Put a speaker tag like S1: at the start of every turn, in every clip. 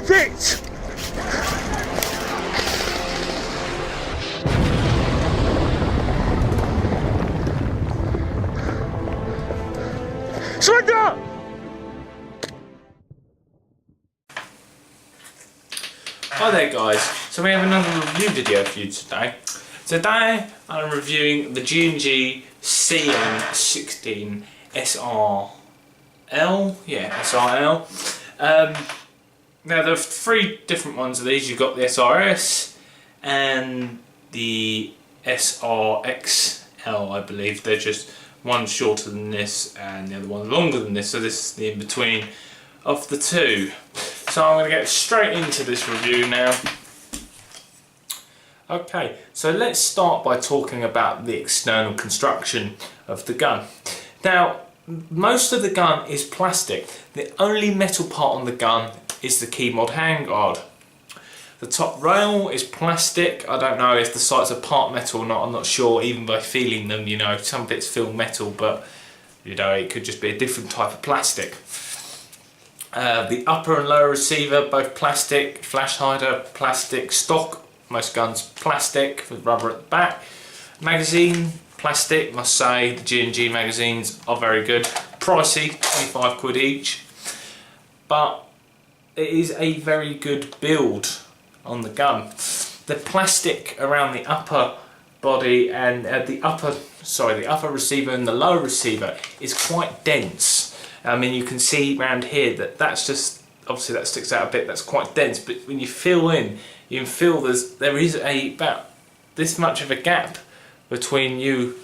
S1: Perfect! Surrender!
S2: Hi there guys, so we have another review video for you today. Today I'm reviewing the G&G CM16 SRL. Yeah, SRL. Now there are three different ones of these. You've got the SRS and the SRXL, I believe. They're just one shorter than this and the other one longer than this, so this is the in-between of the two. So I'm going to get straight into this review now. Okay, so let's start by talking about the external construction of the gun. Now, most of the gun is plastic. The only metal part on the gun is the key mod handguard. The top rail is plastic. I don't know if the sights are part metal or not, I'm not sure. Even by feeling them, you know, some bits feel metal, but you know, it could just be a different type of plastic. The upper and lower receiver, both plastic. Flash hider, plastic. Stock, most guns plastic with rubber at the back. Magazine, plastic. Must say the G&G magazines are very good. Pricey, 25 quid each, but it is a very good build on the gun. The plastic around the upper body and the upper receiver and the lower receiver is quite dense. I mean, you can see around here that's just, obviously that sticks out a bit, that's quite dense, but when you feel in, you can feel there is about this much of a gap between you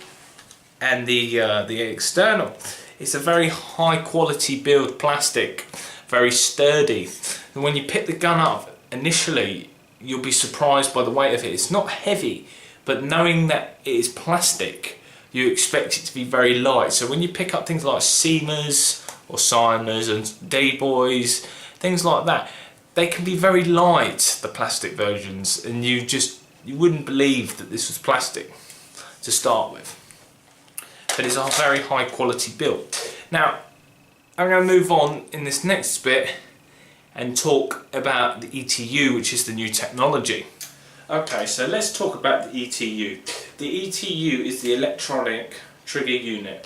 S2: and the external. It's a very high quality build plastic, very sturdy, and when you pick the gun up initially you'll be surprised by the weight of it. It's not heavy, but knowing that it is plastic, you expect it to be very light. So when you pick up things like Seamers or Simers and D-Boys, things like that, they can be very light, the plastic versions, and you wouldn't believe that this was plastic to start with. But it's a very high quality build. Now, I'm going to move on in this next bit and talk about the ETU, which is the new technology. Okay, so let's talk about the ETU. The ETU is the electronic trigger unit.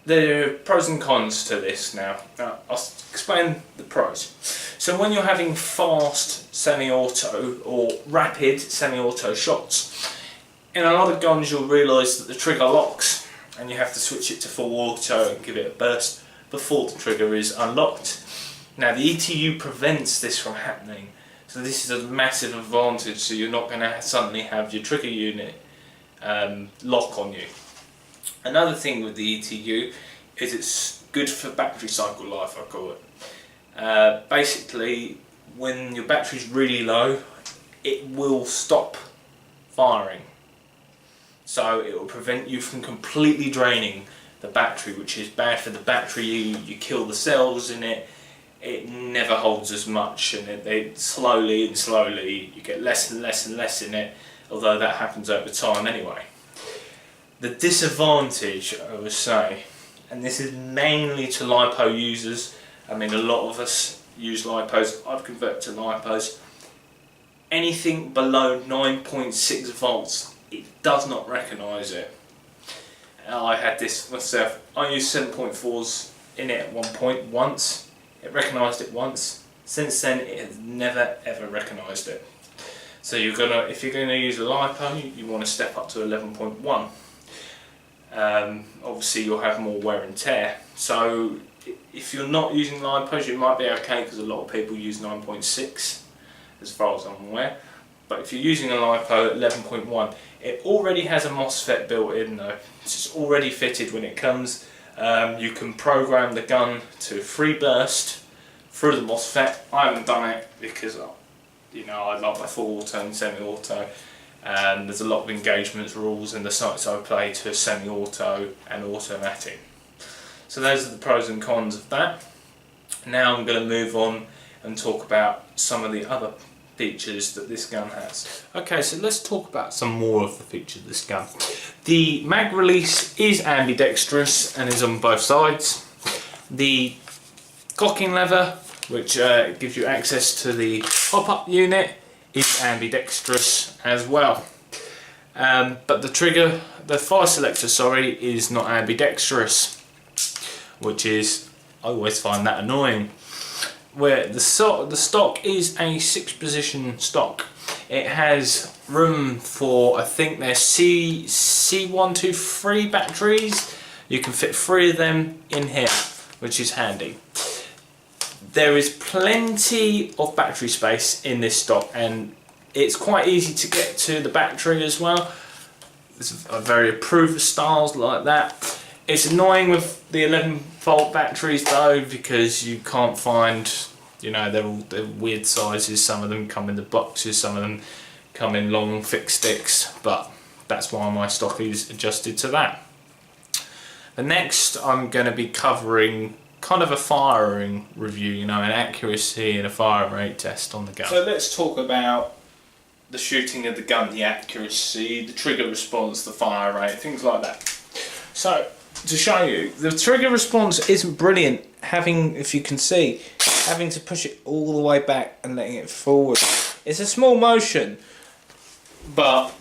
S2: There are pros and cons to this now. I'll explain the pros. So when you're having fast semi-auto or rapid semi-auto shots, in a lot of guns you'll realise that the trigger locks and you have to switch it to full auto and give it a burst before the trigger is unlocked. Now the ETU prevents this from happening, so this is a massive advantage, so you're not going to suddenly have your trigger unit lock on you. Another thing with the ETU is it's good for battery cycle life, I call it. Basically, when your battery's really low, it will stop firing. So it will prevent you from completely draining the battery, which is bad for the battery. You kill the cells in it. It never holds as much, and it slowly and slowly you get less and less and less in it, although that happens over time anyway. The disadvantage, I would say, and this is mainly to LiPo users, I mean a lot of us use LiPos, I've converted to LiPos, anything below 9.6 volts, it does not recognise it. I had this myself. I used 7.4s in it at one point once. It recognised it once. Since then it has never ever recognised it. So if you're gonna use a LiPo, you want to step up to 11.1. Obviously you'll have more wear and tear. So if you're not using LiPos, you might be okay, because a lot of people use 9.6 as far as I'm aware. But if you're using a LiPo at 11.1, it already has a MOSFET built in though. It's already fitted when it comes. You can program the gun to free burst through the MOSFET. I haven't done it because you know, I like my full auto and semi-auto, and there's a lot of engagements rules in the sights I play to semi-auto and automatic. So those are the pros and cons of that. Now I'm going to move on and talk about some of the other features that this gun has. Okay, so let's talk about some more of the features of this gun. The mag release is ambidextrous and is on both sides. The cocking lever which gives you access to the pop-up unit, is ambidextrous as well. But the fire selector, sorry, is not ambidextrous, which is, I always find that annoying. Where the stock is a 6-position stock. It has room for, I think they're C123 batteries. You can fit 3 of them in here, which is handy. There is plenty of battery space in this stock, and it's quite easy to get to the battery as well. There's a very approved styles like that. It's annoying with the 11-volt batteries though, because you can't find, you know, they're weird sizes. Some of them come in the boxes, some of them come in long thick sticks, but that's why my stock is adjusted to that. The next I'm going to be covering kind of a firing review, you know, an accuracy and a fire rate test on the gun. So let's talk about the shooting of the gun, the accuracy, the trigger response, the fire rate, things like that. So to show you, the trigger response isn't brilliant, if you can see, having to push it all the way back and letting it forward. It's a small motion, but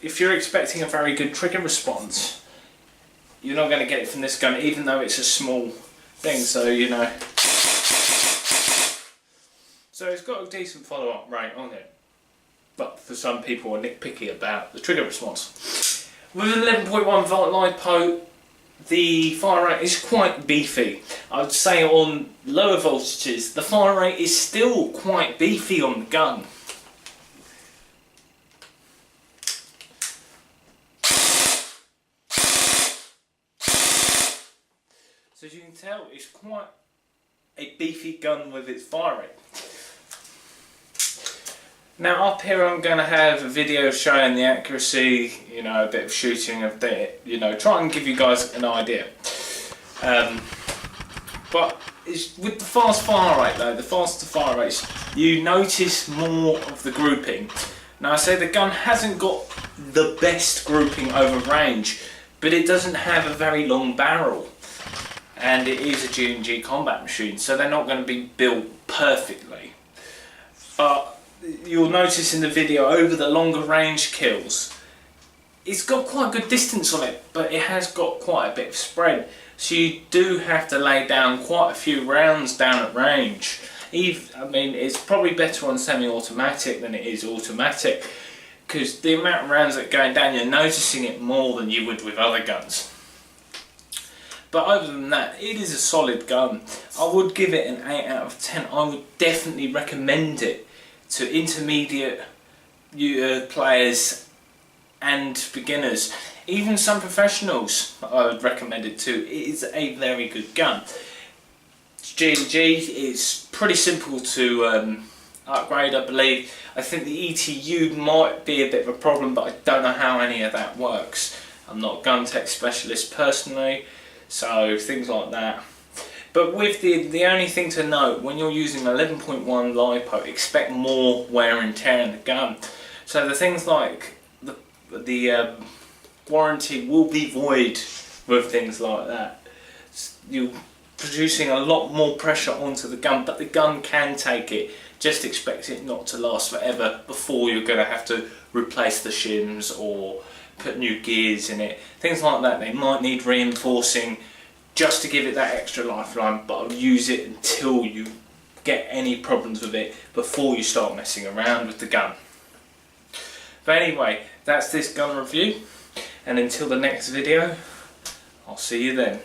S2: if you're expecting a very good trigger response, you're not going to get it from this gun, even though it's a small thing. So, you know, so it's got a decent follow-up rate on it, but for some people are nitpicky about the trigger response. With an 11.1 volt LiPo, the fire rate is quite beefy. I would say on lower voltages, the fire rate is still quite beefy on the gun. So as you can tell, it's quite a beefy gun with its fire rate. Now up here I'm going to have a video showing the accuracy, you know, a bit of shooting, a bit, you know, try and give you guys an idea. But with the fast fire rate though, the faster fire rates, you notice more of the grouping. Now I say the gun hasn't got the best grouping over range, but it doesn't have a very long barrel. And it is a G&G Combat machine, so they're not going to be built perfectly. But you'll notice in the video, over the longer range kills, it's got quite a good distance on it, but it has got quite a bit of spread. So you do have to lay down quite a few rounds down at range. I mean, it's probably better on semi-automatic than it is automatic, because the amount of rounds that are going down, you're noticing it more than you would with other guns. But other than that, it is a solid gun. I would give it an 8 out of 10. I would definitely recommend it to intermediate players and beginners. Even some professionals I would recommend it to. It is a very good gun. G&G is pretty simple to upgrade, I believe. I think the ETU might be a bit of a problem, but I don't know how any of that works. I'm not a gun tech specialist personally, so things like that. But with the only thing to note, when you're using 11.1 LiPo, expect more wear and tear in the gun. So the things like the warranty will be void with things like that. You're producing a lot more pressure onto the gun, but the gun can take it. Just expect it not to last forever before you're going to have to replace the shims or put new gears in it. Things like that, they might need reinforcing just to give it that extra lifeline, but I'll use it until you get any problems with it before you start messing around with the gun. But anyway, that's this gun review, and until the next video, I'll see you then.